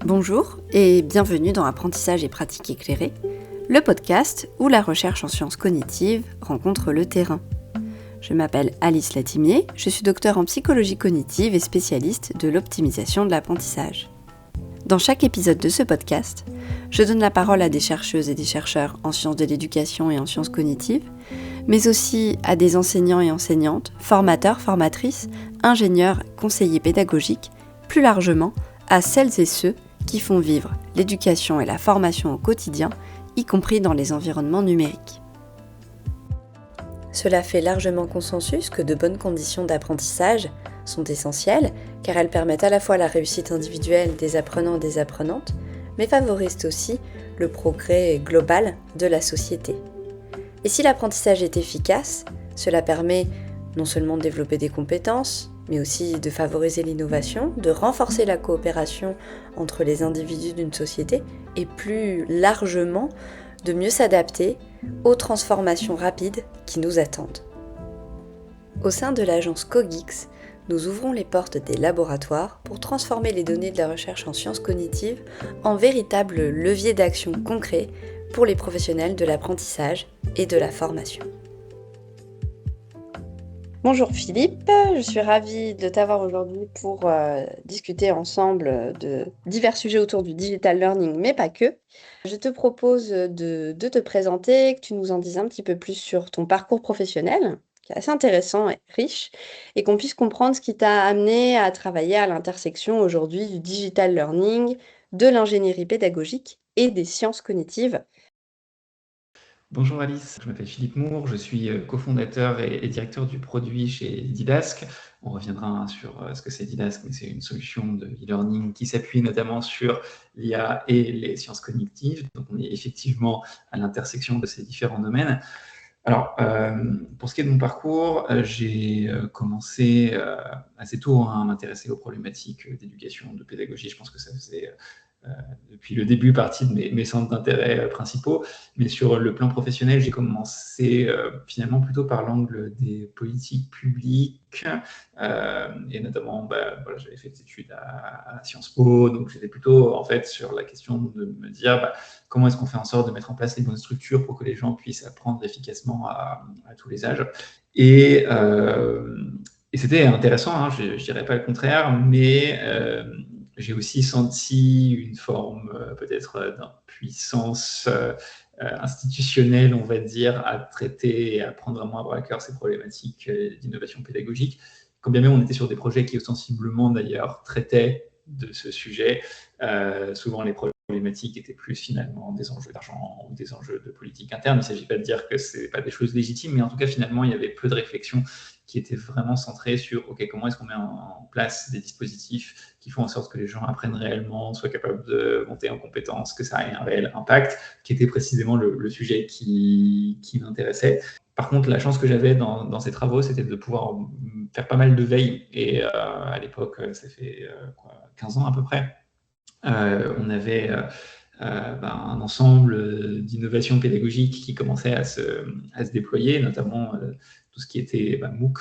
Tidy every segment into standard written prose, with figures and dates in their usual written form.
Bonjour et bienvenue dans Apprentissage et pratique éclairée, le podcast où la recherche en sciences cognitives rencontre le terrain. Je m'appelle Alice Latimier, je suis docteure en psychologie cognitive et spécialiste de l'optimisation de l'apprentissage. Dans chaque épisode de ce podcast, je donne la parole à des chercheuses et des chercheurs en sciences de l'éducation et en sciences cognitives, mais aussi à des enseignants et enseignantes, formateurs, formatrices, ingénieurs, conseillers pédagogiques, plus largement à celles et ceux qui font vivre l'éducation et la formation au quotidien, y compris dans les environnements numériques. Cela fait largement consensus que de bonnes conditions d'apprentissage sont essentielles, car elles permettent à la fois la réussite individuelle des apprenants et des apprenantes, mais favorisent aussi le progrès global de la société. Et si l'apprentissage est efficace, cela permet non seulement de développer des compétences, mais aussi de favoriser l'innovation, de renforcer la coopération entre les individus d'une société et plus largement de mieux s'adapter aux transformations rapides qui nous attendent. Au sein de l'agence Cogix, nous ouvrons les portes des laboratoires pour transformer les données de la recherche en sciences cognitives en véritables leviers d'action concrets pour les professionnels de l'apprentissage et de la formation. Bonjour Philippe, je suis ravie de t'avoir aujourd'hui pour discuter ensemble de divers sujets autour du digital learning, mais pas que. Je te propose de te présenter, que tu nous en dises un petit peu plus sur ton parcours professionnel, qui est assez intéressant et riche, et qu'on puisse comprendre ce qui t'a amené à travailler à l'intersection aujourd'hui du digital learning, de l'ingénierie pédagogique et des sciences cognitives. Bonjour Alice, je m'appelle Philippe Moore, je suis cofondateur et directeur du produit chez Didask. On reviendra sur ce que c'est Didask, mais c'est une solution de e-learning qui s'appuie notamment sur l'IA et les sciences cognitives. Donc on est effectivement à l'intersection de ces différents domaines. Alors, pour ce qui est de mon parcours, j'ai commencé assez tôt à m'intéresser aux problématiques d'éducation, de pédagogie. Je pense que ça faisait depuis le début partie de mes centres d'intérêt principaux. Mais sur le plan professionnel, j'ai commencé finalement plutôt par l'angle des politiques publiques, et notamment, voilà, j'avais fait des études à Sciences Po, donc j'étais plutôt en fait sur la question de me dire comment est-ce qu'on fait en sorte de mettre en place les bonnes structures pour que les gens puissent apprendre efficacement à tous les âges. Et c'était intéressant, hein, je ne dirais pas le contraire, mais j'ai aussi senti une forme peut-être d'impuissance institutionnelle, on va dire, à traiter et à prendre vraiment à bras le cœur ces problématiques d'innovation pédagogique. Quand bien même on était sur des projets qui ostensiblement d'ailleurs traitaient de ce sujet, souvent les problématiques étaient plus finalement des enjeux d'argent ou des enjeux de politique interne. Il ne s'agit pas de dire que ce n'est pas des choses légitimes, mais en tout cas finalement il y avait peu de réflexion qui était vraiment centrée sur comment est-ce qu'on met en place des dispositifs qui font en sorte que les gens apprennent réellement, soient capables de monter en compétences, que ça ait un réel impact, qui était précisément le sujet qui m'intéressait. Par contre, la chance que j'avais dans ces travaux, c'était de pouvoir faire pas mal de veille. Et à l'époque, ça fait 15 ans à peu près, on avait un ensemble d'innovations pédagogiques qui commençaient à se déployer, notamment tout ce qui était MOOC.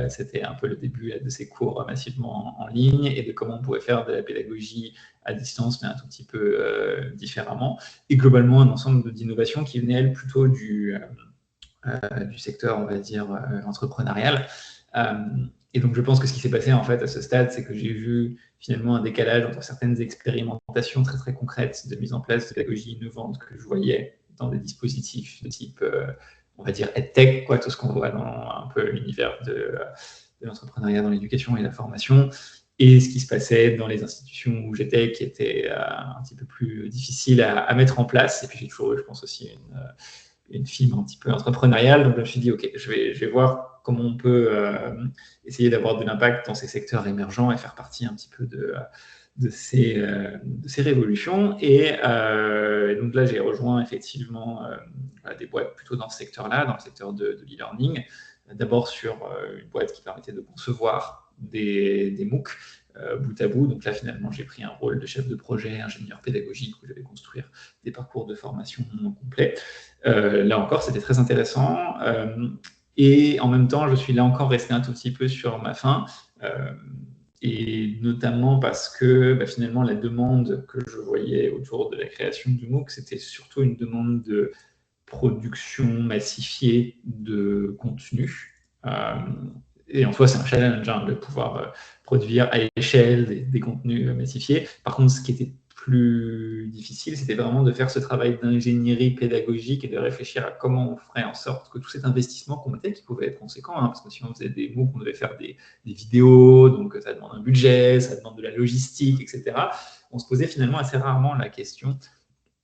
C'était un peu le début de ces cours massivement en ligne et de comment on pouvait faire de la pédagogie à distance, mais un tout petit peu différemment. Et globalement, un ensemble d'innovations qui venaient, elles, plutôt du secteur, on va dire, entrepreneurial. Et donc, je pense que ce qui s'est passé en fait à ce stade, c'est que j'ai vu finalement un décalage entre certaines expérimentations très très concrètes de mise en place de pédagogie innovante que je voyais dans des dispositifs de type, on va dire, EdTech, tout ce qu'on voit dans un peu l'univers de l'entrepreneuriat dans l'éducation et la formation, et ce qui se passait dans les institutions où j'étais, qui était un petit peu plus difficile à mettre en place. Et puis j'ai toujours eu, je pense aussi, une fibre un petit peu entrepreneuriale. Donc je me suis dit, ok, je vais voir comment on peut essayer d'avoir de l'impact dans ces secteurs émergents et faire partie un petit peu de ces révolutions. Et donc là, j'ai rejoint effectivement des boîtes plutôt dans ce secteur-là, dans le secteur de l'e-learning. D'abord sur une boîte qui permettait de concevoir des MOOC bout à bout. Donc là, finalement, j'ai pris un rôle de chef de projet, ingénieur pédagogique, où j'allais construire des parcours de formation complets. Là encore, c'était très intéressant. Et en même temps, je suis là encore resté un tout petit peu sur ma faim. et notamment parce que finalement, la demande que je voyais autour de la création du MOOC, c'était surtout une demande de production massifiée de contenu. Et en soi, c'est un challenge de pouvoir produire à échelle des contenus massifiés. Par contre, ce qui était plus difficile, c'était vraiment de faire ce travail d'ingénierie pédagogique et de réfléchir à comment on ferait en sorte que tout cet investissement qu'on mettait, qui pouvait être conséquent, parce que si on faisait des MOOC, on devait faire des vidéos, donc ça demande un budget, ça demande de la logistique, etc. On se posait finalement assez rarement la question: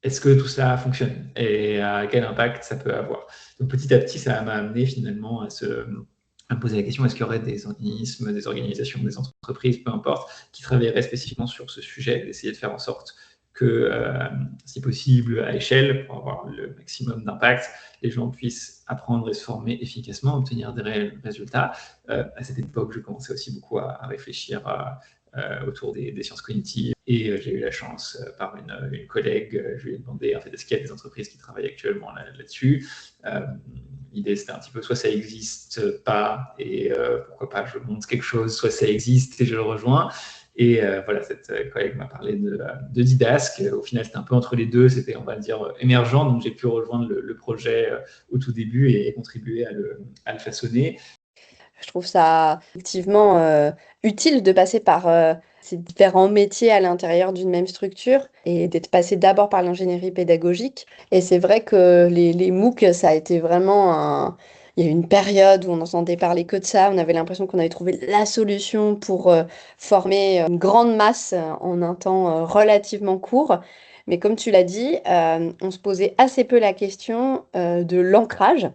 est-ce que tout cela fonctionne et quel impact ça peut avoir? Donc petit à petit, ça m'a amené finalement à me poser la question: est-ce qu'il y aurait des organismes, des organisations, des entreprises, peu importe, qui travailleraient spécifiquement sur ce sujet, d'essayer de faire en sorte que, si possible, à échelle, pour avoir le maximum d'impact, les gens puissent apprendre et se former efficacement, obtenir des réels résultats. À cette époque, je commençais aussi beaucoup à réfléchir autour des sciences cognitives. Et j'ai eu la chance, par une collègue, je lui ai demandé en fait, est-ce qu'il y a des entreprises qui travaillent actuellement là-dessus. L'idée, c'était un petit peu soit ça n'existe pas, et pourquoi pas je monte quelque chose, soit ça existe et je le rejoins. Et voilà, cette collègue m'a parlé de Didasque. Au final, c'était un peu entre les deux, c'était, on va dire, émergent, donc j'ai pu rejoindre le projet au tout début et contribuer à le façonner. Je trouve ça effectivement utile de passer par ces différents métiers à l'intérieur d'une même structure et d'être passé d'abord par l'ingénierie pédagogique. Et c'est vrai que les MOOC, ça a été vraiment un... Il y a eu une période où on n'entendait parler que de ça. On avait l'impression qu'on avait trouvé la solution pour former une grande masse en un temps relativement court. Mais comme tu l'as dit, on se posait assez peu la question de l'ancrage.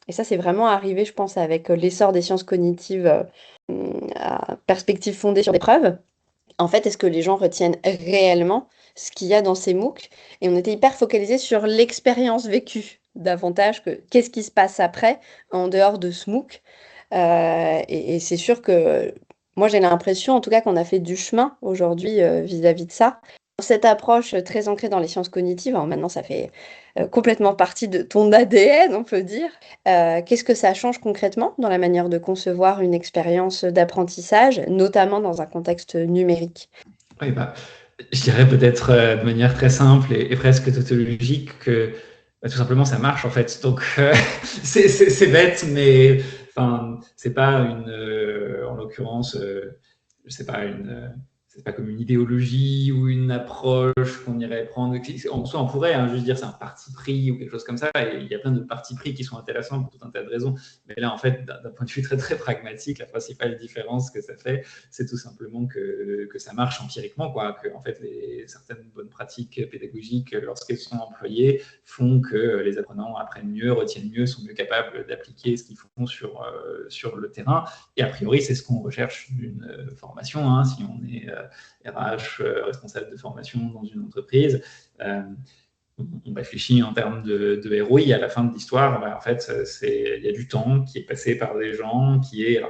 Et ça, c'est vraiment arrivé, je pense, avec l'essor des sciences cognitives à perspective fondée sur des preuves. En fait, est-ce que les gens retiennent réellement ce qu'il y a dans ces MOOC? Et on était hyper focalisé sur l'expérience vécue davantage que qu'est-ce qui se passe après, en dehors de ce MOOC. Et c'est sûr que moi, j'ai l'impression, en tout cas, qu'on a fait du chemin aujourd'hui vis-à-vis de ça. Cette approche très ancrée dans les sciences cognitives, alors maintenant ça fait complètement partie de ton ADN, on peut dire. Qu'est-ce que ça change concrètement dans la manière de concevoir une expérience d'apprentissage, notamment dans un contexte numérique? Oui, je dirais peut-être de manière très simple et presque tautologique que tout simplement ça marche en fait. Donc c'est bête, mais c'est pas en l'occurrence, c'est pas c'est pas comme une idéologie ou une approche qu'on irait prendre. En soi, on pourrait juste dire c'est un parti pris ou quelque chose comme ça. Et il y a plein de partis pris qui sont intéressants pour tout un tas de raisons. Mais là, en fait, d'un point de vue très très pragmatique, la principale différence que ça fait, c'est tout simplement que ça marche empiriquement, quoi. Que en fait, certaines bonnes pratiques pédagogiques, lorsqu'elles sont employées, font que les apprenants apprennent mieux, retiennent mieux, sont mieux capables d'appliquer ce qu'ils font sur le terrain. Et a priori, c'est ce qu'on recherche d'une formation. Si on est RH, responsable de formation dans une entreprise, on réfléchit en termes de ROI à la fin de l'histoire. En fait, il y a du temps qui est passé par des gens qui est,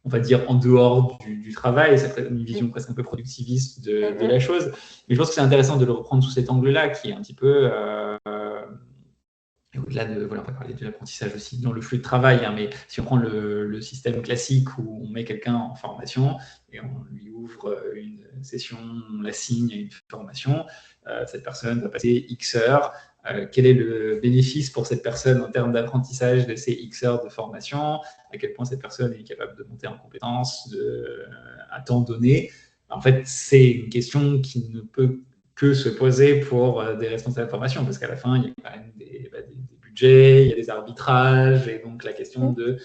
on va dire, en dehors du travail. C'est une vision presque un peu productiviste de la chose. Mais je pense que c'est intéressant de le reprendre sous cet angle-là, qui est un petit peu... et au-delà de, voilà, on va parler de l'apprentissage aussi dans le flux de travail, mais si on prend le système classique où on met quelqu'un en formation et on lui ouvre une session, on l'assigne à une formation, cette personne va passer X heures. Quel est le bénéfice pour cette personne en termes d'apprentissage de ces X heures de formation? À quel point cette personne est capable de monter en compétences à temps donné? En fait, c'est une question qui ne peut que se poser pour des responsables de formation, parce qu'à la fin, il y a quand même des budgets, il y a des arbitrages, et donc la question de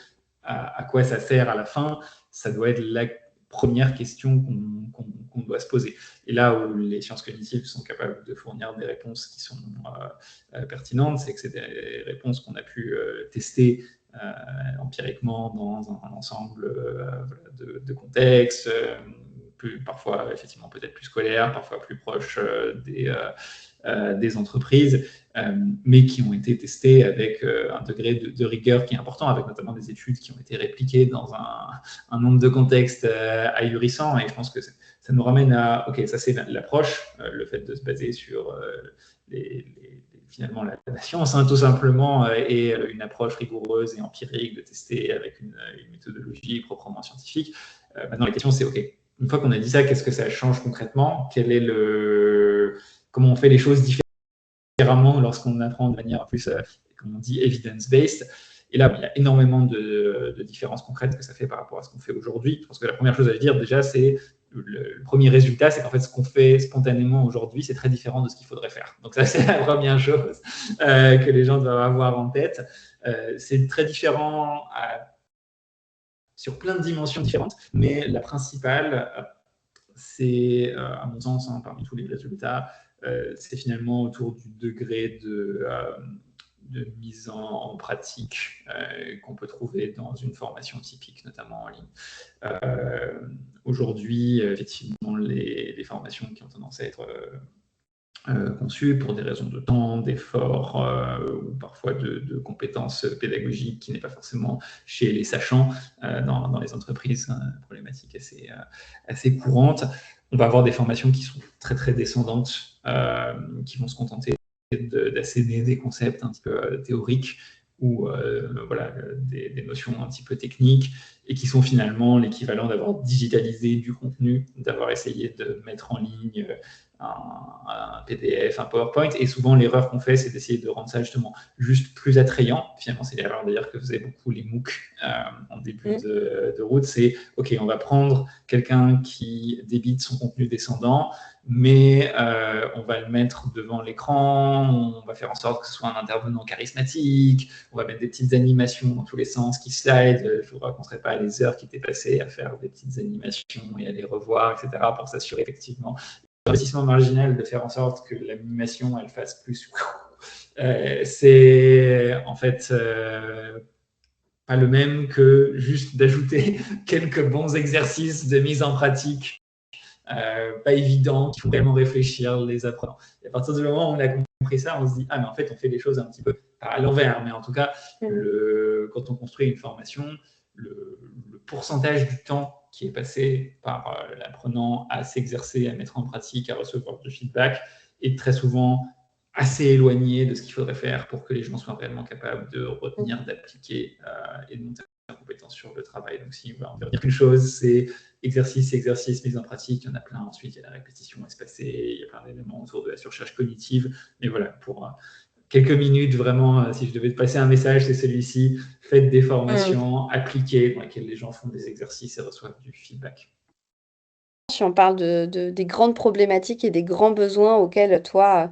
à quoi ça sert à la fin, ça doit être la première question qu'on doit se poser. Et là où les sciences cognitives sont capables de fournir des réponses qui sont pertinentes, c'est que c'est des réponses qu'on a pu tester empiriquement dans un ensemble de contextes, parfois effectivement peut-être plus scolaires, parfois plus proches des entreprises, mais qui ont été testés avec un degré de rigueur qui est important, avec notamment des études qui ont été répliquées dans un nombre de contextes ahurissants. Et je pense que ça nous ramène à, ok, ça c'est l'approche, le fait de se baser sur finalement la science, tout simplement, et une approche rigoureuse et empirique de tester avec une méthodologie proprement scientifique. Maintenant, la question c'est, ok, une fois qu'on a dit ça, qu'est-ce que ça change concrètement? Comment on fait les choses différemment lorsqu'on apprend de manière plus, comme on dit, evidence-based? Et là, il y a énormément de différences concrètes que ça fait par rapport à ce qu'on fait aujourd'hui. Je pense que la première chose à dire, déjà, c'est le premier résultat, c'est qu'en fait, ce qu'on fait spontanément aujourd'hui, c'est très différent de ce qu'il faudrait faire. Donc ça, c'est la première chose que les gens doivent avoir en tête. C'est très différent sur plein de dimensions différentes, mais la principale, c'est, à mon sens, parmi tous les résultats, c'est finalement autour du degré de mise en pratique qu'on peut trouver dans une formation typique, notamment en ligne. Aujourd'hui, effectivement, les formations qui ont tendance à être conçues pour des raisons de temps, d'effort ou parfois de compétences pédagogiques qui n'est pas forcément chez les sachants dans les entreprises, problématique assez courante. On va avoir des formations qui sont très très descendantes, qui vont se contenter d'asséner des concepts un petit peu théoriques ou voilà, des notions un petit peu techniques et qui sont finalement l'équivalent d'avoir digitalisé du contenu, d'avoir essayé de mettre en ligne un PDF, un PowerPoint. Et souvent, l'erreur qu'on fait, c'est d'essayer de rendre ça justement juste plus attrayant. Finalement, c'est l'erreur d'ailleurs que faisaient beaucoup les MOOC en début de route. C'est, OK, on va prendre quelqu'un qui débite son contenu descendant, mais on va le mettre devant l'écran, on va faire en sorte que ce soit un intervenant charismatique, on va mettre des petites animations dans tous les sens qui slide. Je ne vous raconterai pas les heures qui étaient passées à faire des petites animations et à les revoir, etc., pour s'assurer effectivement l'investissement marginal de faire en sorte que l'animation, elle fasse plus. C'est en fait pas le même que juste d'ajouter quelques bons exercices de mise en pratique pas évidents, qui font vraiment réfléchir les apprenants. Et à partir du moment où on a compris ça, on se dit, ah, mais en fait, on fait les choses un petit peu à l'envers. Mais en tout cas, quand on construit une formation, le pourcentage du temps qui est passé par l'apprenant à s'exercer, à mettre en pratique, à recevoir du feedback, est très souvent assez éloigné de ce qu'il faudrait faire pour que les gens soient réellement capables de retenir, d'appliquer et de monter en compétence sur le travail. Donc, si on veut dire qu'une chose, c'est exercice, mise en pratique, il y en a plein. Ensuite, il y a la répétition espacée, il y a plein d'éléments autour de la surcharge cognitive. Mais voilà, pour quelques minutes, vraiment, si je devais te passer un message, c'est celui-ci. Faites des formations appliquées dans lesquelles les gens font des exercices et reçoivent du feedback. Si on parle des grandes problématiques et des grands besoins auxquels toi,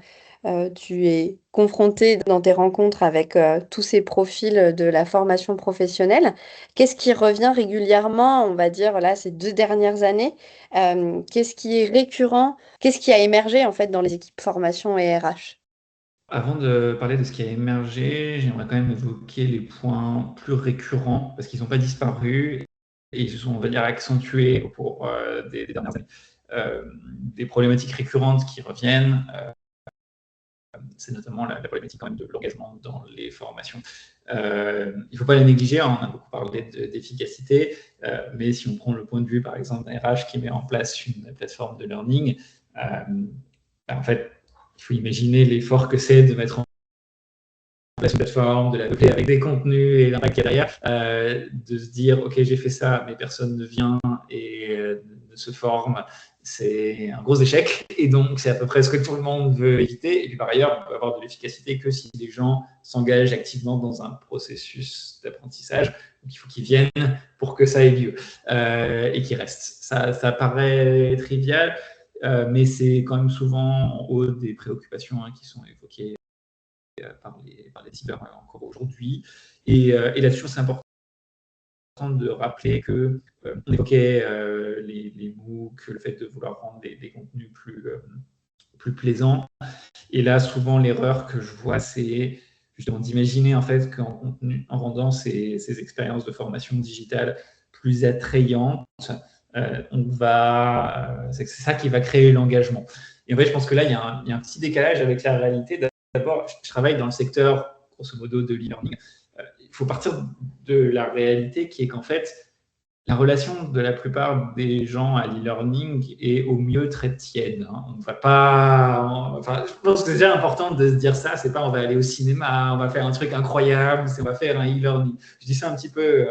tu es confronté dans tes rencontres avec tous ces profils de la formation professionnelle, qu'est-ce qui revient régulièrement, on va dire, là, ces 2 dernières années? Qu'est-ce qui est récurrent? Qu'est-ce qui a émergé en fait dans les équipes formation et RH? Avant de parler de ce qui a émergé, j'aimerais quand même évoquer les points plus récurrents, parce qu'ils n'ont pas disparu et ils se sont, on va dire, accentués au cours des dernières années. Des problématiques récurrentes qui reviennent, c'est notamment la problématique quand même de l'engagement dans les formations. Il ne faut pas la négliger, on a beaucoup parlé d'efficacité, mais si on prend le point de vue, par exemple, d'un RH qui met en place une plateforme de learning, en fait, il faut imaginer l'effort que c'est de mettre en place une plateforme, de la doter avec des contenus et l'impact qu'il y a derrière, de se dire, OK, j'ai fait ça, mais personne ne vient et ne se forme. C'est un gros échec. Et donc, c'est à peu près ce que tout le monde veut éviter. Et puis, par ailleurs, on peut avoir de l'efficacité que si les gens s'engagent activement dans un processus d'apprentissage. Donc, il faut qu'ils viennent pour que ça ait lieu et qu'ils restent. Ça paraît trivial, mais c'est quand même souvent en haut des préoccupations qui sont évoquées par les cyber encore aujourd'hui. Et là-dessus, c'est important de rappeler que on évoquait les MOOC, le fait de vouloir rendre des contenus plus plaisants. Et là, souvent, l'erreur que je vois, c'est justement d'imaginer en fait qu'en rendant ces expériences de formation digitale plus attrayantes, c'est ça qui va créer l'engagement. Et en fait, je pense que là, il y a un petit décalage avec la réalité. D'abord, je travaille dans le secteur, grosso modo, de l'e-learning. Il faut partir de la réalité qui est qu'en fait, la relation de la plupart des gens à l'e-learning est au mieux très tiède. On ne va pas. Enfin, je pense que c'est déjà important de se dire ça. C'est pas on va aller au cinéma, on va faire un truc incroyable, on va faire un e-learning. Je dis ça un petit peu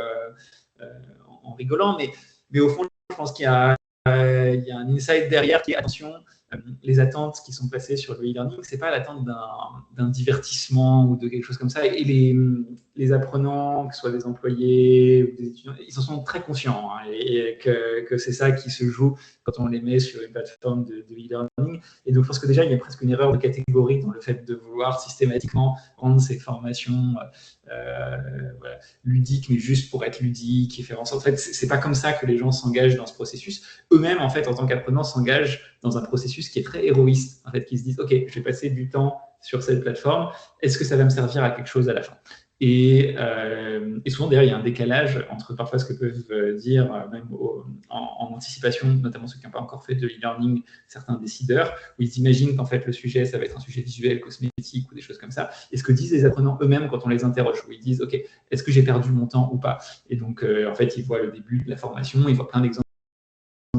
en rigolant, mais au fond, je pense qu'il y a il y a un insight derrière qui est attention, les attentes qui sont placées sur le e-learning, c'est pas l'attente d'un divertissement ou de quelque chose comme ça. Et les apprenants, que ce soit des employés ou des étudiants, ils en sont très conscients, hein, et que c'est ça qui se joue quand on les met sur une plateforme de e-learning. Et donc, je pense que déjà, il y a presque une erreur de catégorie dans le fait de vouloir systématiquement rendre ces formations voilà, ludiques, mais juste pour être ludiques et faire en sorte. En fait, c'est pas comme ça que les gens s'engagent dans ce processus. Eux-mêmes, en fait, en tant qu'apprenants, s'engagent dans un processus qui est très héroïste, en fait, qui se disent, OK, je vais passer du temps sur cette plateforme, est-ce que ça va me servir à quelque chose à la fin? Et souvent, d'ailleurs, il y a un décalage entre parfois ce que peuvent dire, même en anticipation, notamment ceux qui n'ont pas encore fait de e-learning, certains décideurs, où ils imaginent qu'en fait le sujet, ça va être un sujet visuel, cosmétique ou des choses comme ça. Et ce que disent les apprenants eux-mêmes quand on les interroge, où ils disent, OK, est-ce que j'ai perdu mon temps ou pas? Et donc, en fait, ils voient le début de la formation, ils voient plein d'exemples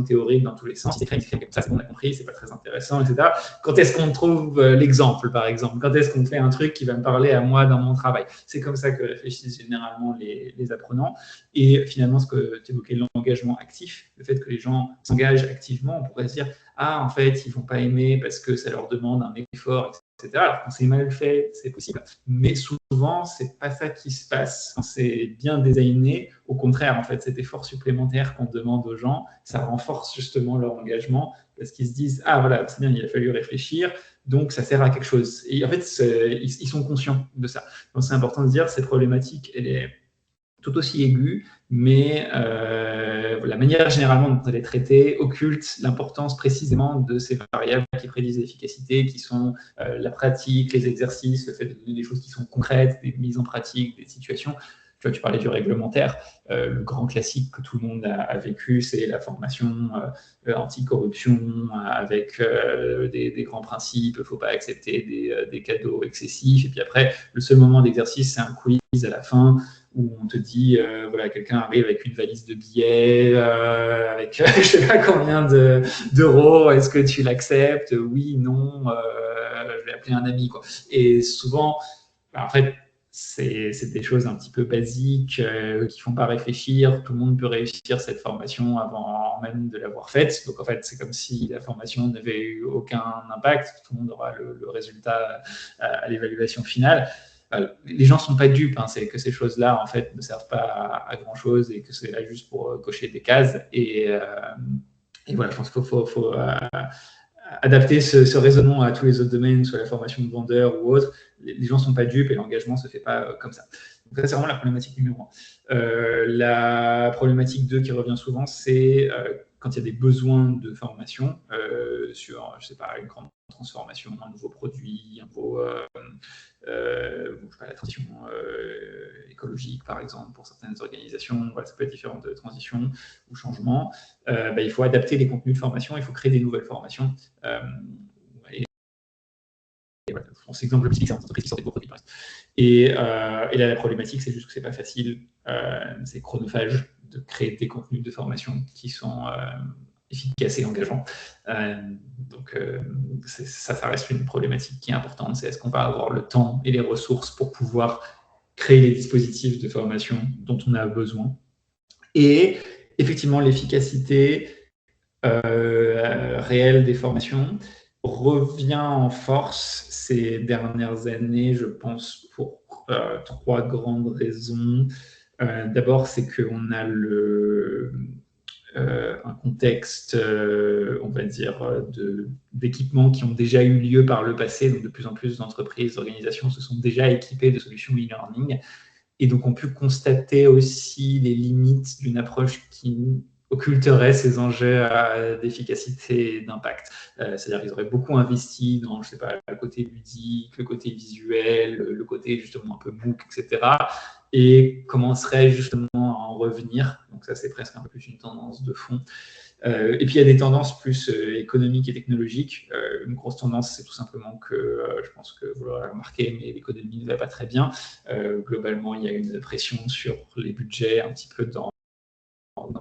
théorique dans tous les sens, c'est comme ça, c'est bon, on a compris, c'est pas très intéressant, etc. Quand est-ce qu'on trouve l'exemple, par exemple? Quand est-ce qu'on fait un truc qui va me parler à moi dans mon travail? C'est comme ça que réfléchissent généralement les apprenants. Et finalement, ce que tu évoquais, l'engagement actif, le fait que les gens s'engagent activement, on pourrait se dire, ah, en fait, ils vont pas aimer parce que ça leur demande un effort, etc. Alors, quand c'est mal fait, c'est possible. Mais souvent, c'est pas ça qui se passe. Quand c'est bien designé, au contraire, en fait, cet effort supplémentaire qu'on demande aux gens, ça renforce justement leur engagement parce qu'ils se disent, ah voilà, c'est bien, il a fallu réfléchir, donc ça sert à quelque chose. Et en fait, ils sont conscients de ça. Donc, c'est important de dire, cette problématique, elle est tout aussi aiguë, mais la manière généralement dont elle est traitée occulte l'importance précisément de ces variables qui prédisent l'efficacité, qui sont la pratique, les exercices, le fait de donner des choses qui sont concrètes, des mises en pratique, des situations. Tu vois, tu parlais du réglementaire. Le grand classique que tout le monde a vécu, c'est la formation anticorruption avec des grands principes. Il ne faut pas accepter des cadeaux excessifs. Et puis après, le seul moment d'exercice, c'est un quiz à la fin où on te dit, voilà, quelqu'un arrive avec une valise de billets, avec je ne sais pas combien d'euros, est-ce que tu l'acceptes? Oui, non, je vais appeler un ami, quoi. Et souvent, en fait, c'est des choses un petit peu basiques qui font pas réfléchir. Tout le monde peut réussir cette formation avant même de l'avoir faite. Donc, en fait, c'est comme si la formation n'avait eu aucun impact. Tout le monde aura le résultat à l'évaluation finale. Les gens ne sont pas dupes, hein, c'est que ces choses-là, en fait, ne servent pas à grand-chose et que c'est là juste pour cocher des cases. Et voilà, je pense qu'il faut adapter ce raisonnement à tous les autres domaines, soit la formation de vendeur ou autre. Les gens ne sont pas dupes et l'engagement ne se fait pas comme ça. Donc ça, c'est vraiment la problématique numéro 1. La problématique 2 qui revient souvent, c'est quand il y a des besoins de formation sur, je sais pas, une grande transformation, un nouveau produit, un nouveau, la transition écologique, par exemple, pour certaines organisations. Voilà, ça peut être différentes transitions ou changements. Il faut adapter les contenus de formation, il faut créer des nouvelles formations. Et voilà, c'est exemple typique, c'est une entreprise qui sort des nouveaux produits, par exemple. Et là, la problématique, c'est juste que c'est pas facile, c'est chronophage de créer des contenus de formation qui sont efficaces et engageants. Donc, ça reste une problématique qui est importante. C'est est-ce qu'on va avoir le temps et les ressources pour pouvoir créer les dispositifs de formation dont on a besoin. Et effectivement, l'efficacité réelle des formations revient en force ces dernières années, je pense, pour 3 grandes raisons. D'abord, c'est qu'on a un contexte, on va dire, d'équipements qui ont déjà eu lieu par le passé. Donc, de plus en plus d'entreprises, d'organisations se sont déjà équipées de solutions e-learning et donc ont pu constater aussi les limites d'une approche qui occulterait ces enjeux d'efficacité et d'impact. C'est-à-dire qu'ils auraient beaucoup investi dans, je sais pas, le côté ludique, le côté visuel, le côté justement un peu MOOC, etc. Et commenceraient justement à en revenir. Donc ça, c'est presque un peu plus une tendance de fond. Et puis il y a des tendances plus économiques et technologiques. Une grosse tendance, c'est tout simplement que, je pense que vous l'aurez remarqué, mais l'économie ne va pas très bien. Globalement, il y a une pression sur les budgets un petit peu dans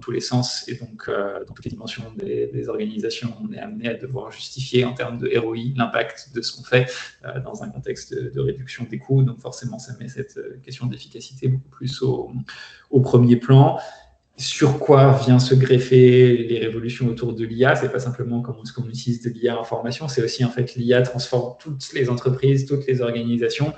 tous les sens, et donc dans toutes les dimensions des organisations, on est amené à devoir justifier en termes de ROI l'impact de ce qu'on fait dans un contexte de réduction des coûts. Donc forcément, ça met cette question d'efficacité beaucoup plus au premier plan. sur quoi vient se greffer les révolutions autour de l'IA. C'est pas simplement comment est-ce qu'on utilise de l'IA en formation, c'est aussi en fait l'IA transforme toutes les entreprises, toutes les organisations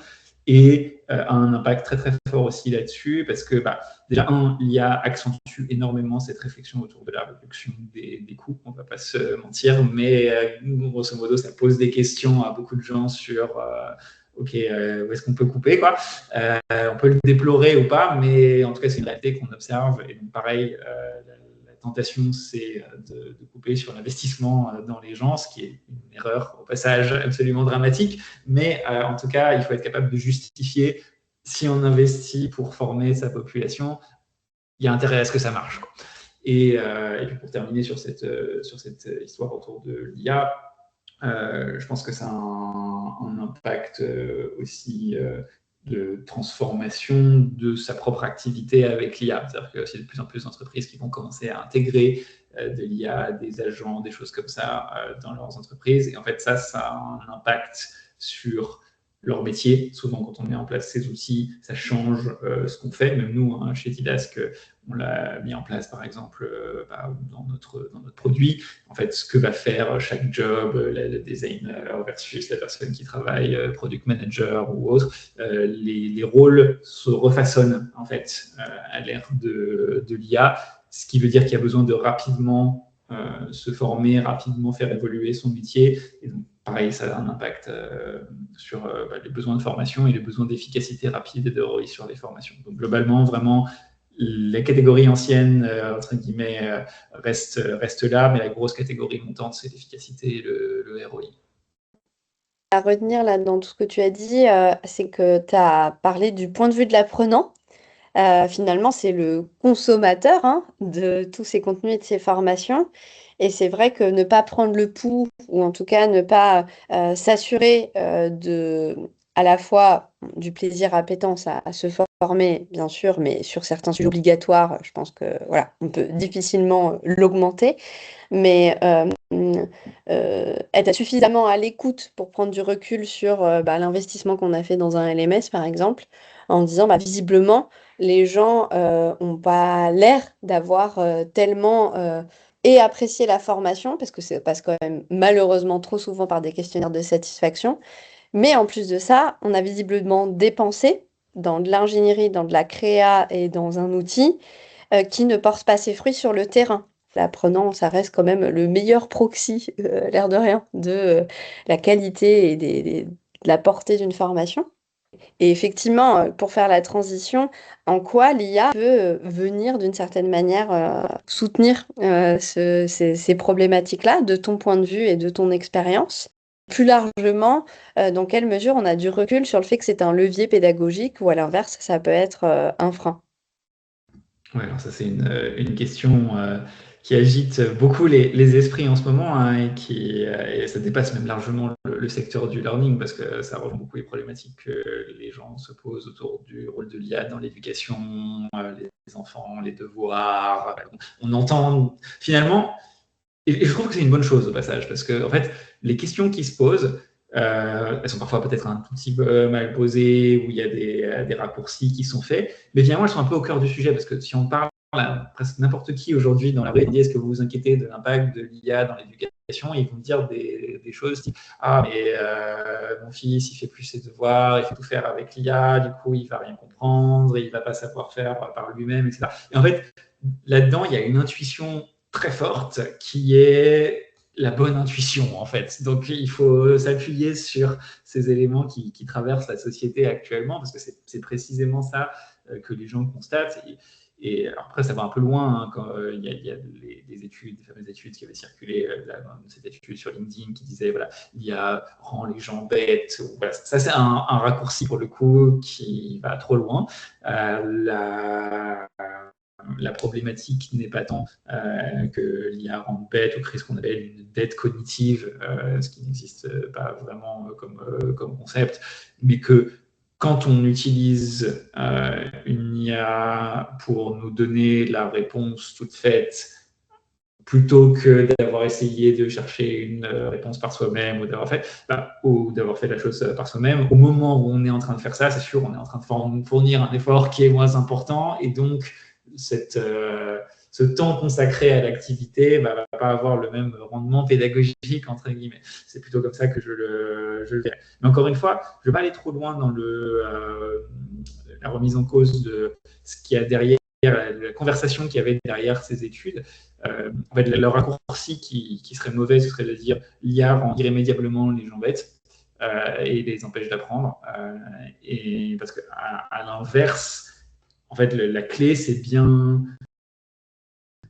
et a un impact très très fort aussi là-dessus parce que déjà l'IA accentue énormément cette réflexion autour de la réduction des coûts, on va pas se mentir, mais grosso modo ça pose des questions à beaucoup de gens sur ok, où est-ce qu'on peut couper, quoi. On peut le déplorer ou pas, mais en tout cas, c'est une réalité qu'on observe. Et donc, pareil, la tentation, c'est de couper sur l'investissement dans les gens, ce qui est une erreur, au passage, absolument dramatique. Mais en tout cas, il faut être capable de justifier si on investit pour former sa population, il y a intérêt à ce que ça marche, quoi. Et puis, pour terminer sur cette histoire autour de l'IA, je pense que ça a un impact aussi de transformation de sa propre activité avec l'IA. C'est-à-dire qu'il y a aussi de plus en plus d'entreprises qui vont commencer à intégrer de l'IA, des agents, des choses comme ça dans leurs entreprises. Et en fait, ça a un impact sur leur métier. Souvent, quand on met en place ces outils, ça change ce qu'on fait. Même nous, chez Didask, on l'a mis en place, par exemple, dans notre produit. En fait, ce que va faire chaque job, le designer versus la personne qui travaille, product manager ou autre, les rôles se refaçonnent, en fait, à l'ère de l'IA, ce qui veut dire qu'il y a besoin de rapidement se former, rapidement faire évoluer son métier. Et donc, pareil, ça a un impact sur les besoins de formation et les besoins d'efficacité rapide et de ROI sur les formations. Donc, globalement, vraiment, les catégories anciennes, entre guillemets, restent là, mais la grosse catégorie montante, c'est l'efficacité et le ROI. À retenir là dans tout ce que tu as dit, c'est que tu as parlé du point de vue de l'apprenant. Finalement, c'est le consommateur de tous ces contenus et de ces formations. Et c'est vrai que ne pas prendre le pouls, ou en tout cas ne pas s'assurer à la fois du plaisir appétence à se former, bien sûr, mais sur certains sujets obligatoires, je pense que voilà, on peut difficilement l'augmenter. Mais être suffisamment à l'écoute pour prendre du recul sur l'investissement qu'on a fait dans un LMS, par exemple, en disant visiblement, les gens n'ont pas l'air d'avoir tellement et apprécié la formation, parce que ça passe quand même malheureusement trop souvent par des questionnaires de satisfaction. Mais en plus de ça, on a visiblement dépensé dans de l'ingénierie, dans de la créa et dans un outil qui ne porte pas ses fruits sur le terrain. L'apprenant, ça reste quand même le meilleur proxy, l'air de rien, de la qualité et de la portée d'une formation. Et effectivement, pour faire la transition, en quoi l'IA peut venir d'une certaine manière soutenir ces problématiques-là, de ton point de vue et de ton expérience? Plus largement, dans quelle mesure on a du recul sur le fait que c'est un levier pédagogique ou à l'inverse, ça peut être un frein? Ouais, alors ça, c'est une question qui agite beaucoup les esprits en ce moment et ça dépasse même largement le secteur du learning parce que ça rejoint beaucoup les problématiques que les gens se posent autour du rôle de l'IA dans l'éducation, les enfants, les devoirs. On entend finalement, et je trouve que c'est une bonne chose au passage parce que en fait, les questions qui se posent, elles sont parfois peut-être un tout petit peu mal posées, où il y a des raccourcis qui sont faits, mais finalement, elles sont un peu au cœur du sujet, parce que si on parle à presque n'importe qui aujourd'hui dans la rue, est-ce que vous vous inquiétez de l'impact de l'IA dans l'éducation, ils vont dire des choses type « Ah, mais mon fils, il fait plus ses devoirs, il fait tout faire avec l'IA, du coup, il va rien comprendre, il va pas savoir faire par lui-même, etc. » Et en fait, là-dedans, il y a une intuition très forte qui est la bonne intuition, en fait. Donc, il faut s'appuyer sur ces éléments qui traversent la société actuellement, parce que c'est précisément ça que les gens constatent. Et après, ça va un peu loin, quand il y a des études, des fameuses études qui avaient circulé, cette étude sur LinkedIn qui disait, voilà, l'IA rend les gens bêtes. Voilà, ça, c'est un raccourci, pour le coup, qui va trop loin. La problématique n'est pas tant que l'IA rend bête ou crée ce qu'on appelle une dette cognitive, ce qui n'existe pas vraiment comme concept, mais que quand on utilise une IA pour nous donner la réponse toute faite, plutôt que d'avoir essayé de chercher une réponse par soi-même ou d'avoir fait la chose par soi-même, au moment où on est en train de faire ça, c'est sûr, on est en train de fournir un effort qui est moins important, et donc ce temps consacré à l'activité ne va pas avoir le même rendement pédagogique, entre guillemets. C'est plutôt comme ça que je le verrai. Mais encore une fois, je ne vais pas aller trop loin dans la remise en cause de ce qu'il y a derrière, la conversation qu'il y avait derrière ces études. En fait, le raccourci qui serait mauvais, ce serait de dire l'IA rend irrémédiablement les gens bêtes et les empêche d'apprendre. Et parce qu'à l'inverse, en fait, la clé, c'est bien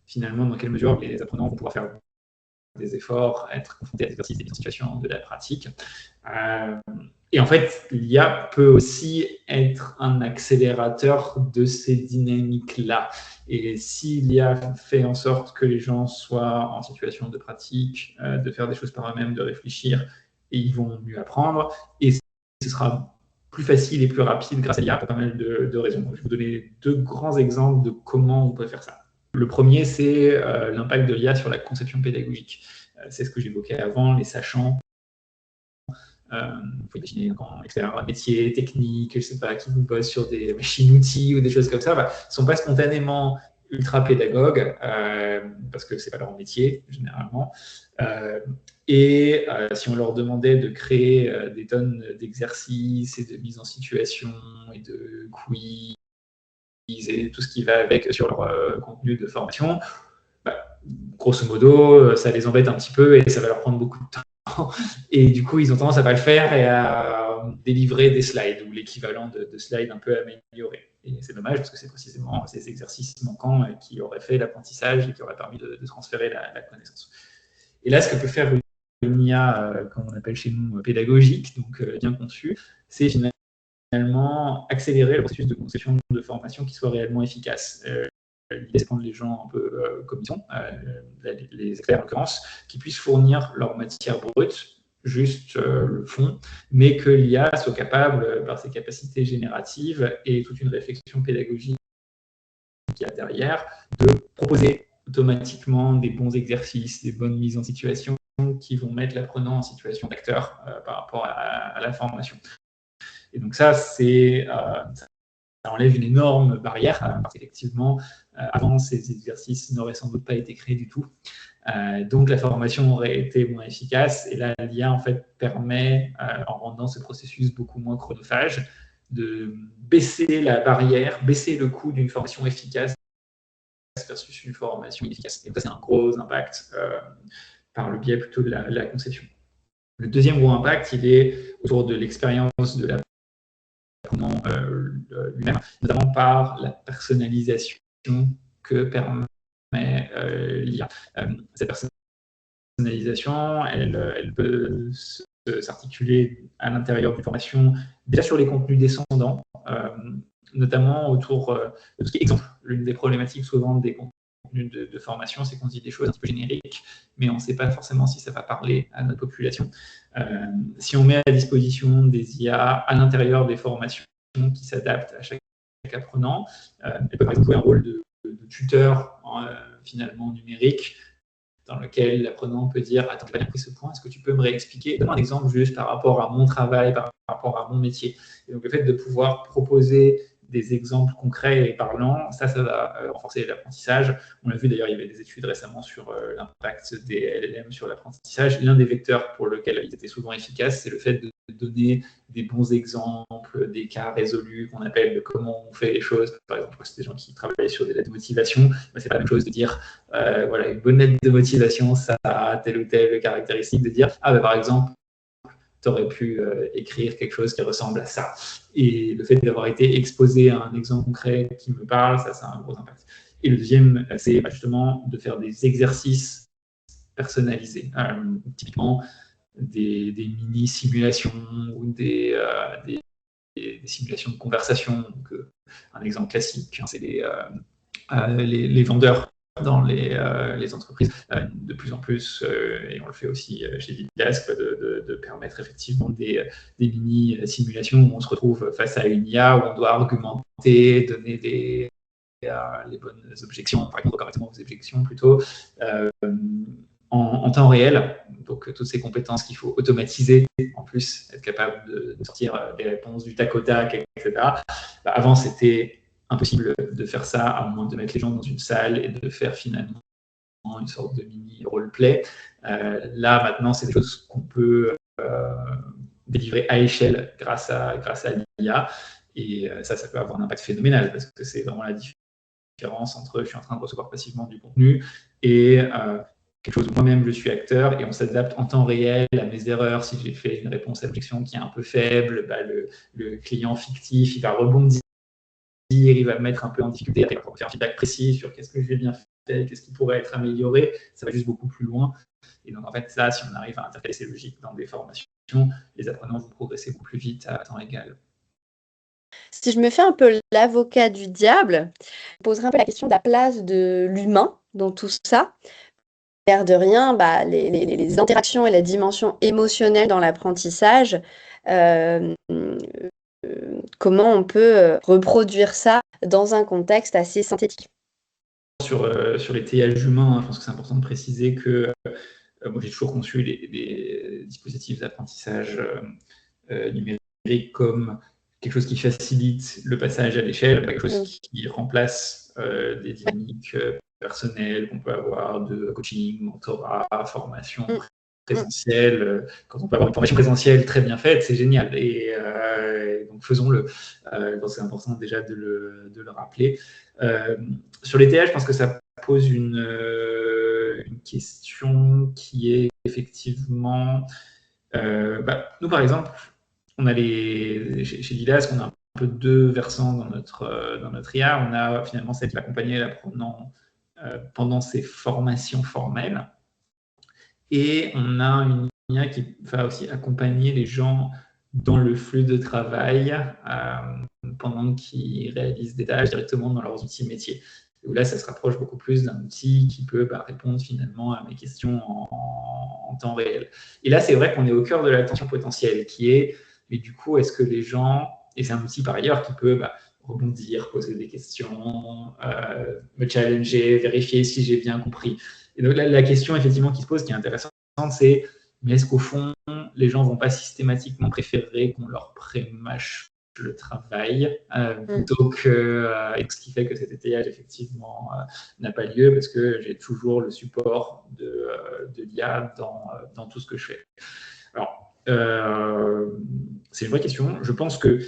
finalement dans quelle mesure les apprenants vont pouvoir faire des efforts, être confrontés à des exercices, des situations, de la pratique. Et en fait, l'IA peut aussi être un accélérateur de ces dynamiques-là. Et si l'IA fait en sorte que les gens soient en situation de pratique, de faire des choses par eux-mêmes, de réfléchir, et ils vont mieux apprendre, et ce sera plus facile et plus rapide grâce à l'IA pour pas mal de raisons. Je vais vous donner 2 grands exemples de comment on peut faire ça. Le premier, c'est l'impact de l'IA sur la conception pédagogique. C'est ce que j'évoquais avant, les sachants. Il faut imaginer un expert métier, technique, je ne sais pas, qui bosse sur des machines-outils ou des choses comme ça, ne sont pas spontanément ultra pédagogues, parce que ce n'est pas leur métier, généralement. Si on leur demandait de créer des tonnes d'exercices et de mise en situation et de quiz, et tout ce qui va avec sur leur contenu de formation, grosso modo, ça les embête un petit peu et ça va leur prendre beaucoup de temps. Et du coup, ils ont tendance à ne pas le faire et à délivrer des slides ou l'équivalent de slides un peu améliorés. Et c'est dommage parce que c'est précisément ces exercices manquants qui auraient fait l'apprentissage et qui auraient permis de transférer la connaissance. Et là, ce que peut faire une IA, comme on appelle chez nous, pédagogique, donc bien conçue, c'est finalement accélérer le processus de conception de formation qui soit réellement efficace. L'idée, c'est de prendre les gens un peu comme ils sont, les experts en l'occurrence, qui puissent fournir leur matière brute, juste le fond, mais que l'IA soit capable, par ses capacités génératives et toute une réflexion pédagogique qu'il y a derrière, de proposer automatiquement des bons exercices, des bonnes mises en situation qui vont mettre l'apprenant en situation d'acteur par rapport à la formation. Et donc ça enlève une énorme barrière, parce qu'effectivement, avant, ces exercices n'auraient sans doute pas été créés du tout. Donc la formation aurait été moins efficace. Et là, l'IA, en fait, permet, en rendant ce processus beaucoup moins chronophage, de baisser la barrière, baisser le coût d'une formation efficace versus une formation inefficace. Et ça, c'est un gros impact par le biais plutôt de la conception. Le deuxième gros impact, il est autour de l'expérience de l'apprenant lui-même, notamment par la personnalisation que permet l'IA. Cette personnalisation, elle peut s'articuler à l'intérieur d'une formation, déjà sur les contenus descendants, notamment autour de tout ce qui est exemple. L'une des problématiques souvent des contenus de formation, c'est qu'on dit des choses un petit peu génériques, mais on ne sait pas forcément si ça va parler à notre population. Si on met à disposition des IA à l'intérieur des formations qui s'adaptent à chaque apprenant, elle peut par exemple jouer un rôle de tuteur finalement numérique, dans lequel l'apprenant peut dire « Attends, je n'ai pas bien compris ce point, est-ce que tu peux me réexpliquer ? Donne-moi un exemple juste par rapport à mon travail, par rapport à mon métier. » Et donc le fait de pouvoir proposer des exemples concrets et parlants, ça va renforcer l'apprentissage. On l'a vu d'ailleurs, il y avait des études récemment sur l'impact des LLM sur l'apprentissage. L'un des vecteurs pour lequel ils étaient souvent efficaces, c'est le fait de donner des bons exemples, des cas résolus qu'on appelle de comment on fait les choses. Par exemple, c'est des gens qui travaillent sur des lettres de motivation, mais c'est pas la même chose de dire voilà, une bonne lettre de motivation, ça a telle ou telle caractéristique, de dire par exemple, tu aurais pu écrire quelque chose qui ressemble à ça. Et le fait d'avoir été exposé à un exemple concret qui me parle, ça a un gros impact. Et le deuxième, c'est justement de faire des exercices personnalisés. Typiquement, des mini-simulations ou des simulations de conversation. Donc, un exemple classique, c'est les vendeurs dans les entreprises, de plus en plus, et on le fait aussi chez Didask, de permettre effectivement des mini-simulations où on se retrouve face à une IA, où on doit argumenter, donner les bonnes objections, répondre correctement aux objections plutôt, en temps réel. Donc, toutes ces compétences qu'il faut automatiser, en plus, être capable de sortir des réponses du tac au tac, etc. Avant, c'était impossible de faire ça à moins de mettre les gens dans une salle et de faire finalement une sorte de mini roleplay. Là, maintenant, c'est des choses qu'on peut délivrer à échelle grâce à l'IA. Et ça peut avoir un impact phénoménal parce que c'est vraiment la différence entre je suis en train de recevoir passivement du contenu et quelque chose où moi-même je suis acteur et on s'adapte en temps réel à mes erreurs. Si j'ai fait une réponse à l'objection qui est un peu faible, le client fictif, il va rebondir, il va me mettre un peu en difficulté, il va faire un feedback précis sur qu'est-ce que j'ai bien fait, qu'est-ce qui pourrait être amélioré. Ça va juste beaucoup plus loin. Et donc, en fait, ça, si on arrive à intercaler ces logiques dans des formations, les apprenants vont progresser beaucoup plus vite à temps égal. Si je me fais un peu l'avocat du diable, je poserai un peu la question de la place de l'humain dans tout ça. L'air de rien, les interactions et la dimension émotionnelle dans l'apprentissage, comment on peut reproduire ça dans un contexte assez synthétique. Sur les TIH humains, je pense que c'est important de préciser que moi, j'ai toujours conçu les dispositifs d'apprentissage numérique comme quelque chose qui facilite le passage à l'échelle, quelque chose qui remplace des dynamiques personnelles qu'on peut avoir de coaching, mentorat, formation présentielle. Quand on peut avoir une formation présentielle très bien faite, c'est génial. Et donc, faisons-le. C'est important déjà de le rappeler. Sur les TH, je pense que ça pose une question qui est effectivement... nous, par exemple, on a chez Didask, on a un peu deux versants dans notre IA. On a finalement celle qui va accompagner l'apprenant pendant ses formations formelles. Et on a une IA qui va aussi accompagner les gens dans le flux de travail pendant qu'ils réalisent des tâches directement dans leurs outils métiers. Où là, ça se rapproche beaucoup plus d'un outil qui peut répondre finalement à mes questions en temps réel. Et là, c'est vrai qu'on est au cœur de l'attention potentielle, qui est, mais du coup, est-ce que les gens, et c'est un outil par ailleurs qui peut rebondir, poser des questions, me challenger, vérifier si j'ai bien compris. Et donc la question effectivement qui se pose, qui est intéressante, c'est mais est-ce qu'au fond, les gens ne vont pas systématiquement préférer qu'on leur prémâche le travail plutôt que ce qui fait que cet étayage effectivement n'a pas lieu parce que j'ai toujours le support de l'IA dans tout ce que je fais. Alors, c'est une vraie question. Je pense que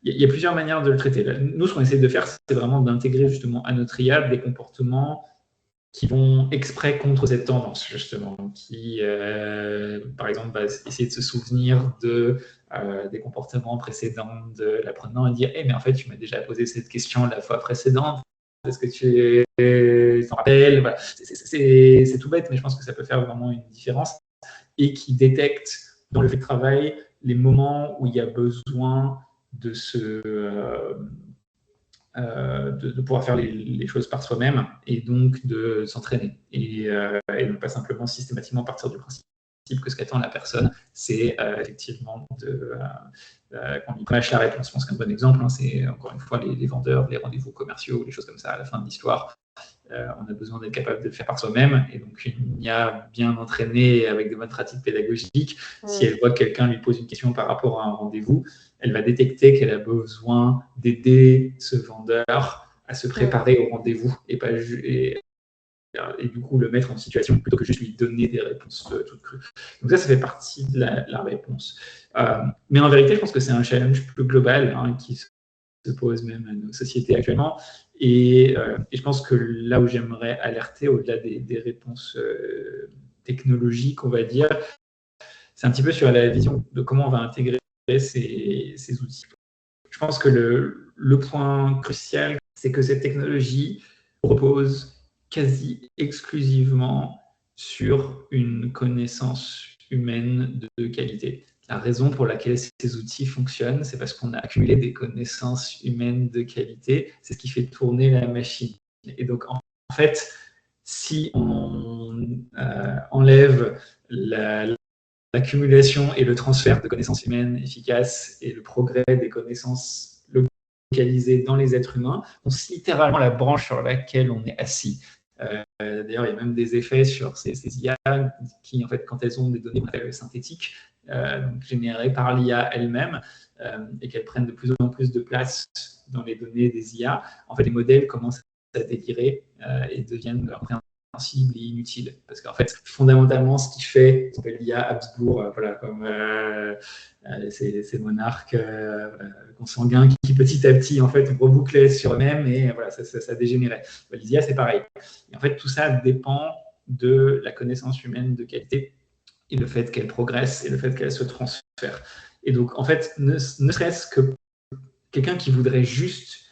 il y a plusieurs manières de le traiter. Nous, ce qu'on essaie de faire, c'est vraiment d'intégrer justement à notre IA des comportements qui vont exprès contre cette tendance, justement, qui, par exemple, va essayer de se souvenir des comportements précédents de l'apprenant et dire mais en fait, tu m'as déjà posé cette question la fois précédente, est-ce que tu t'en rappelles? Voilà. C'est tout bête, mais je pense que ça peut faire vraiment une différence et qui détecte dans le fait de travail les moments où il y a besoin de pouvoir faire les choses par soi-même et donc de s'entraîner et ne pas simplement systématiquement partir du principe que ce qu'attend la personne, c'est effectivement qu'on lui prêche la réponse. Je pense qu'un bon exemple, c'est encore une fois les vendeurs, les rendez-vous commerciaux, les choses comme ça à la fin de l'histoire. On a besoin d'être capable de le faire par soi-même. Et donc, une IA bien entraînée avec de bonnes pratiques pédagogiques, si elle voit que quelqu'un lui pose une question par rapport à un rendez-vous, elle va détecter qu'elle a besoin d'aider ce vendeur à se préparer au rendez-vous et du coup le mettre en situation plutôt que juste lui donner des réponses toutes crues. Donc ça fait partie de la réponse. Mais en vérité, je pense que c'est un challenge plus global qui se pose même à nos sociétés actuellement. Et je pense que là où j'aimerais alerter, au-delà des réponses technologiques, on va dire, c'est un petit peu sur la vision de comment on va intégrer ces outils. Je pense que le point crucial, c'est que cette technologie repose quasi exclusivement sur une connaissance humaine de qualité. La raison pour laquelle ces outils fonctionnent, c'est parce qu'on a accumulé des connaissances humaines de qualité. C'est ce qui fait tourner la machine. Et donc, en fait, si on enlève l'accumulation et le transfert de connaissances humaines efficaces et le progrès des connaissances localisées dans les êtres humains, on c'est littéralement la branche sur laquelle on est assis. D'ailleurs, il y a même des effets sur ces IA qui, en fait, quand elles ont des données synthétiques, donc générées par l'IA elle-même, et qu'elles prennent de plus en plus de place dans les données des IA, en fait, les modèles commencent à délirer et deviennent incompréhensibles et inutiles. Parce qu'en fait, fondamentalement, ce qui fait, ça s'appelle l'IA Habsbourg, voilà, comme ces monarques consanguins qui petit à petit, en fait, rebouclaient sur eux-mêmes et voilà, ça dégénérait. Les IA, c'est pareil. Et en fait, tout ça dépend de la connaissance humaine de qualité et le fait qu'elle progresse et le fait qu'elle se transfère. Et donc, en fait, ne serait-ce que quelqu'un qui voudrait juste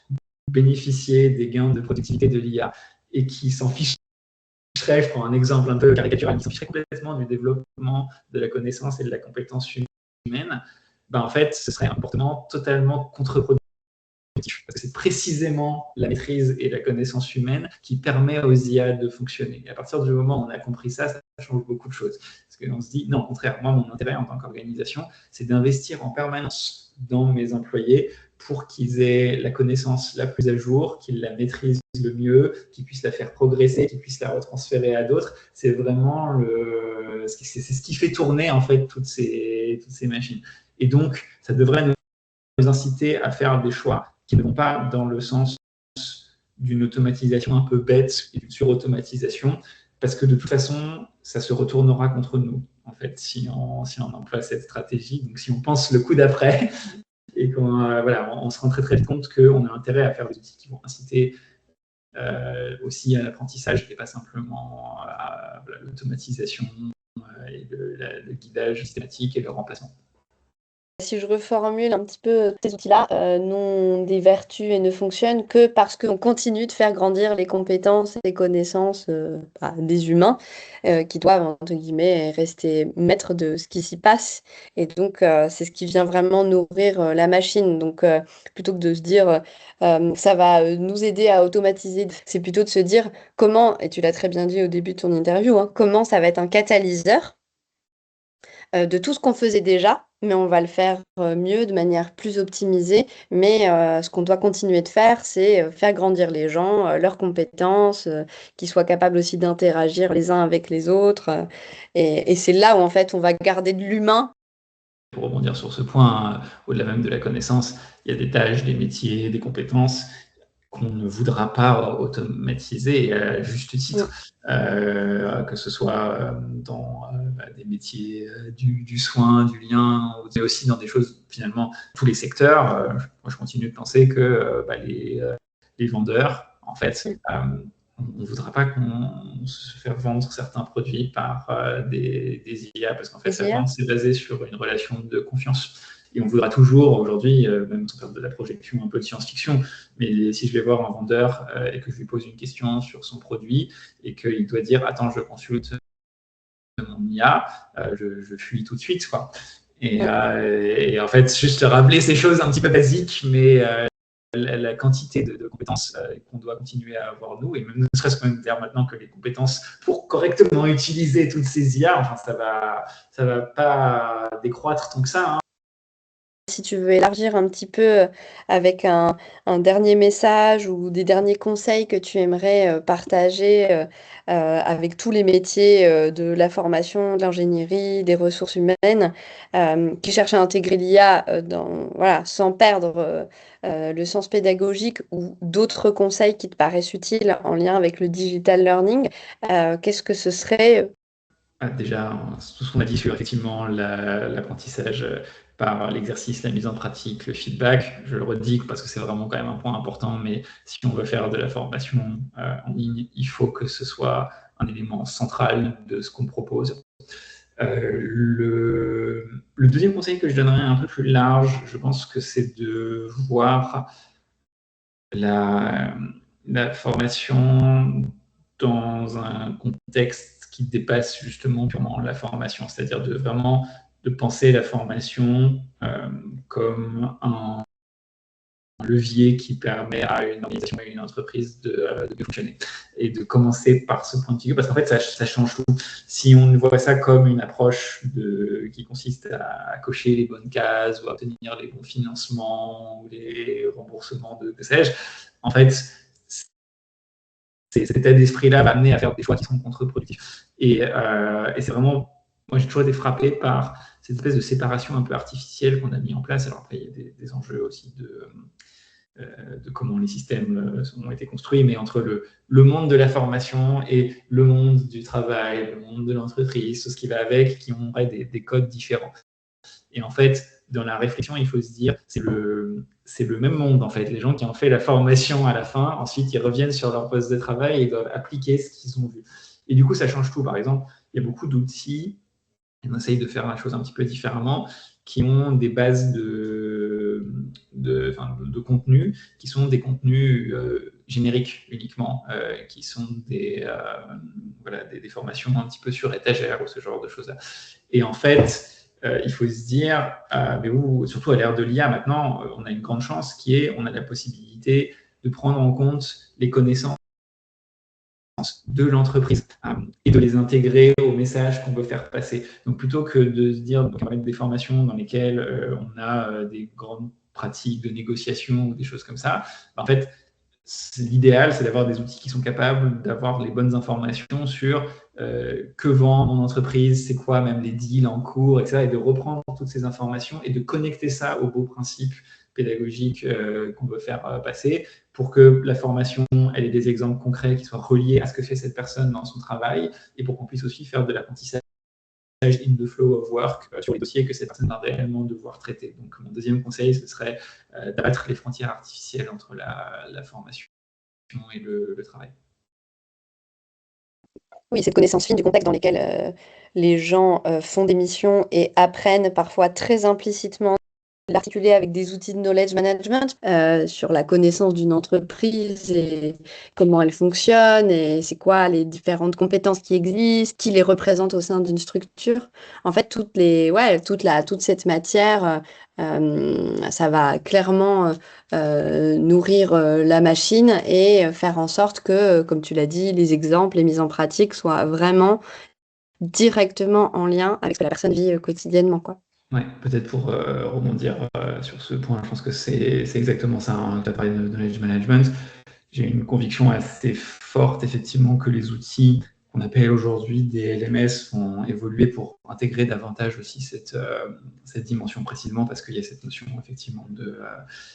bénéficier des gains de productivité de l'IA et qui s'en ficherait, je prends un exemple un peu caricatural, qui s'en ficherait complètement du développement de la connaissance et de la compétence humaine, ben en fait, ce serait un comportement totalement contre-productif. Parce que c'est précisément la maîtrise et la connaissance humaine qui permet aux IA de fonctionner. Et à partir du moment où on a compris ça, ça change beaucoup de choses. Parce qu'on se dit, non, au contraire, moi, mon intérêt en tant qu'organisation, c'est d'investir en permanence dans mes employés pour qu'ils aient la connaissance la plus à jour, qu'ils la maîtrisent le mieux, qu'ils puissent la faire progresser, qu'ils puissent la retransférer à d'autres. C'est vraiment c'est ce qui fait tourner en fait toutes ces machines. Et donc, ça devrait nous inciter à faire des choix qui ne vont pas dans le sens d'une automatisation un peu bête et d'une surautomatisation, parce que de toute façon, ça se retournera contre nous, en fait, si on emploie cette stratégie. Donc, si on pense le coup d'après, et on se rend très très vite compte qu'on a intérêt à faire des outils qui vont inciter aussi à l'apprentissage et pas simplement à l'automatisation et le guidage systématique et le remplacement. Si je reformule un petit peu, ces outils-là n'ont des vertus et ne fonctionnent que parce qu'on continue de faire grandir les compétences et les connaissances des humains qui doivent, entre guillemets, rester maîtres de ce qui s'y passe. Et donc, c'est ce qui vient vraiment nourrir la machine. Donc, plutôt que de se dire ça va nous aider à automatiser, c'est plutôt de se dire comment, et tu l'as très bien dit au début de ton interview, hein, comment ça va être un catalyseur de tout ce qu'on faisait déjà, mais on va le faire mieux, de manière plus optimisée. Mais ce qu'on doit continuer de faire, c'est faire grandir les gens, leurs compétences, qu'ils soient capables aussi d'interagir les uns avec les autres. Et c'est là où, en fait, on va garder de l'humain. Pour rebondir sur ce point, au-delà même de la connaissance, il y a des tâches, des métiers, des compétences qu'on ne voudra pas automatiser à juste titre, que ce soit dans des métiers du soin, du lien, mais aussi dans des choses, finalement, tous les secteurs. Moi, je continue de penser que les vendeurs, en fait, on ne voudra pas qu'on se fasse vendre certains produits par des IA, parce qu'en fait, la vente, c'est basé sur une relation de confiance. Et on voudra toujours, aujourd'hui, même sans faire de la projection un peu de science-fiction, mais si je vais voir un vendeur et que je lui pose une question sur son produit et qu'il doit dire « Attends, je consulte mon IA », je fuis tout de suite, quoi. Et en fait, juste rappeler ces choses un petit peu basiques, mais la quantité de compétences qu'on doit continuer à avoir nous, et même ne serait-ce que même dire maintenant que les compétences pour correctement utiliser toutes ces IA, enfin, ça va pas décroître tant que ça, hein. Si tu veux élargir un petit peu avec un dernier message ou des derniers conseils que tu aimerais partager avec tous les métiers de la formation, de l'ingénierie, des ressources humaines, qui cherchent à intégrer l'IA voilà, sans perdre le sens pédagogique ou d'autres conseils qui te paraissent utiles en lien avec le digital learning, qu'est-ce que ce serait? Déjà, tout ce qu'on a dit sur effectivement l'apprentissage par l'exercice, la mise en pratique, le feedback, je le redis parce que c'est vraiment quand même un point important, mais si on veut faire de la formation en ligne, il faut que ce soit un élément central de ce qu'on propose. Le deuxième conseil que je donnerais un peu plus large, je pense que c'est de voir la formation dans un contexte qui dépasse justement purement la formation, c'est-à-dire de penser la formation comme un levier qui permet à une organisation et une entreprise de fonctionner. Et de commencer par ce point de vue, parce qu'en fait, ça change tout. Si on voit ça comme une approche qui consiste à cocher les bonnes cases ou à obtenir les bons financements ou les remboursements de sais-je, en fait, cet état d'esprit-là va amener à faire des choix qui sont contre-productifs. Et c'est vraiment, moi j'ai toujours été frappé par cette espèce de séparation un peu artificielle qu'on a mis en place. Alors après, il y a des enjeux aussi de comment les systèmes ont été construits, mais entre le monde de la formation et le monde du travail, le monde de l'entreprise, tout ce qui va avec, qui ont des codes différents. Et en fait, dans la réflexion, il faut se dire, c'est le même monde, en fait. Les gens qui ont fait la formation à la fin, ensuite, ils reviennent sur leur poste de travail et doivent appliquer ce qu'ils ont vu. Et du coup, ça change tout. Par exemple, il y a beaucoup d'outils, et on essaye de faire la chose un petit peu différemment, qui ont des bases de contenu, qui sont des contenus génériques uniquement, qui sont des formations un petit peu sur étagère ou ce genre de choses-là. Et en fait, il faut se dire, surtout à l'ère de l'IA maintenant, on a une grande chance on a la possibilité de prendre en compte les connaissances de l'entreprise et de les intégrer au message qu'on veut faire passer. Donc plutôt que de se dire qu'on va mettre des formations dans lesquelles on a des grandes pratiques de négociation ou des choses comme ça, en fait, l'idéal, c'est d'avoir des outils qui sont capables d'avoir les bonnes informations sur que vend mon entreprise, c'est quoi même les deals en cours, etc. Et de reprendre toutes ces informations et de connecter ça aux beaux principes pédagogiques qu'on veut faire passer pour que la formation elle ait des exemples concrets qui soient reliés à ce que fait cette personne dans son travail et pour qu'on puisse aussi faire de l'apprentissage in the flow of work sur les dossiers que cette personne va réellement devoir traiter. Donc, mon deuxième conseil, ce serait d'abattre les frontières artificielles entre la formation et le travail. Oui, cette connaissance fine du contexte dans lequel les gens font des missions et apprennent parfois très implicitement l'articuler avec des outils de knowledge management sur la connaissance d'une entreprise et comment elle fonctionne et c'est quoi les différentes compétences qui existent, qui les représentent au sein d'une structure. En fait, toute cette matière, ça va clairement nourrir la machine et faire en sorte que, comme tu l'as dit, les exemples, les mises en pratique soient vraiment directement en lien avec ce que la personne vit quotidiennement, quoi. Ouais, peut-être pour rebondir sur ce point, je pense que c'est exactement ça. Hein. Tu as parlé de knowledge management. J'ai une conviction assez forte, effectivement, que les outils qu'on appelle aujourd'hui des LMS vont évoluer pour intégrer davantage aussi cette dimension précisément, parce qu'il y a cette notion, effectivement, de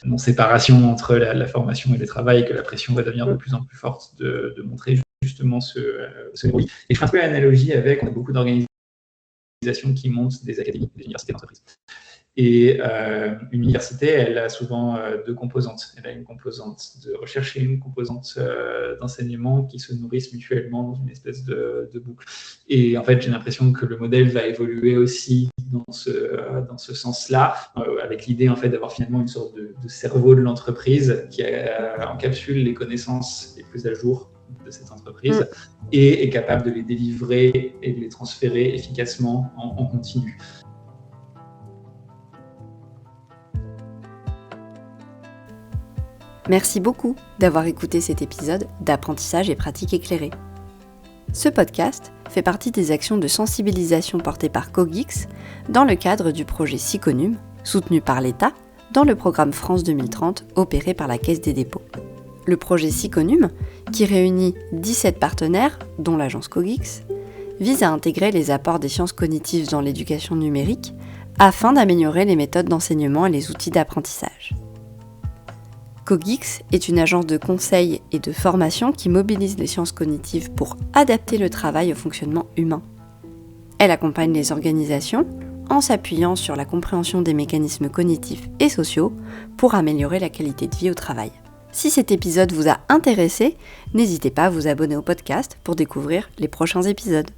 non-séparation entre la formation et le travail, que la pression va devenir de plus en plus forte de montrer justement ce bruit. Et je fais un peu l'analogie avec, on a beaucoup d'organisations qui montent des académies, des universités d'entreprise. Et une université, elle a souvent deux composantes. Elle a une composante de recherche et une composante d'enseignement qui se nourrissent mutuellement dans une espèce de boucle. Et en fait, j'ai l'impression que le modèle va évoluer aussi dans ce sens-là, avec l'idée en fait d'avoir finalement une sorte de cerveau de l'entreprise qui encapsule les connaissances les plus à jour de cette entreprise et est capable de les délivrer et de les transférer efficacement en continu. Merci beaucoup d'avoir écouté cet épisode d'Apprentissage et pratique éclairée. Ce podcast fait partie des actions de sensibilisation portées par Cogix dans le cadre du projet Siconum, soutenu par l'État dans le programme France 2030 opéré par la Caisse des dépôts. Le projet Siconum, qui réunit 17 partenaires, dont l'agence Cogix, vise à intégrer les apports des sciences cognitives dans l'éducation numérique afin d'améliorer les méthodes d'enseignement et les outils d'apprentissage. Cogix est une agence de conseil et de formation qui mobilise les sciences cognitives pour adapter le travail au fonctionnement humain. Elle accompagne les organisations en s'appuyant sur la compréhension des mécanismes cognitifs et sociaux pour améliorer la qualité de vie au travail. Si cet épisode vous a intéressé, n'hésitez pas à vous abonner au podcast pour découvrir les prochains épisodes.